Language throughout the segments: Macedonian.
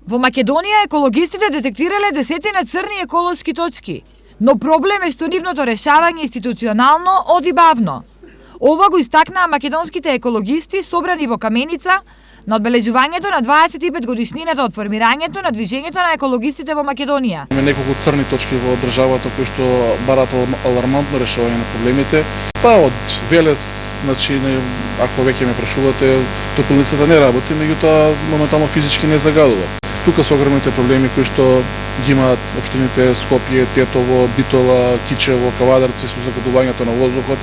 Во Македонија екологистите детектирале десетина црни еколошки точки, но проблем е што нивното решавање институционално оди бавно. Ова го истакнаа македонските екологисти собрани во Каменица на одбележувањето на 25 годишнината од формирањето на движењето на екологистите во Македонија. Има неколку црни точки во државата кои што бараат алармантно решавање на проблемите. Па од Велес, значи, ако веќе ме прашувате, топилницата не работи, меѓутоа моментално физички не загадува. Тука се огромните проблеми кои што ги имаат општините Скопје, Тетово, Битола, Кичево, Кавадарци со загадувањето на воздухот.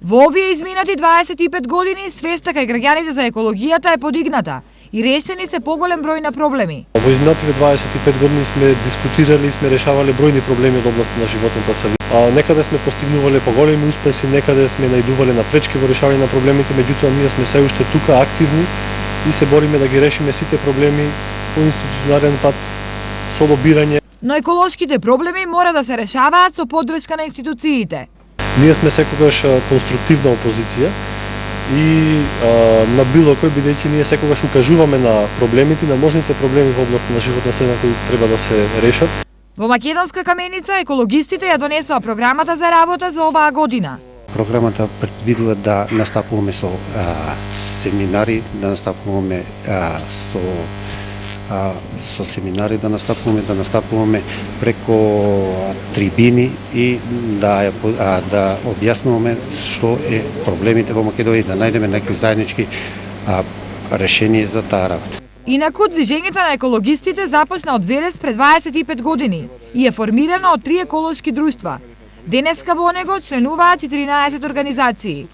Во овие изминати 25 години свеста кај граѓаните за екологијата е подигната и решени се поголем број на проблеми. Во изминативе 25 години сме дискутирали и сме решавале бројни проблеми од области на животната средина. Некаде сме постигнувале поголеми успеси, некаде сме наидувале на пречки во решавање на проблемите, меѓутоа ние сме се уште тука активни и се бориме да ги решиме сите проблеми по институционален пат со лобирање. Но еколошките проблеми мора да се решаваат со поддршка на институциите. Ние сме секогаш конструктивна опозиција и на било кој, бидејќи ние секогаш укажуваме на проблемите, на можните проблеми во област на животна средина кои треба да се решат. Во Македонска Каменица екологистите ја донесоа програмата за работа за оваа година. Програмата предвидува да настапуваме со семинари, да настапуваме со семинари, да настапуваме преко трибини и да објаснуваме што е проблемите во Македонија, да најдеме некои заеднички решение за таа работа. Инаку, движењето на екологистите започна од Велес пред 25 години и е формирано од 3 еколошки друштва. Денеска во него членуваат 14 организации.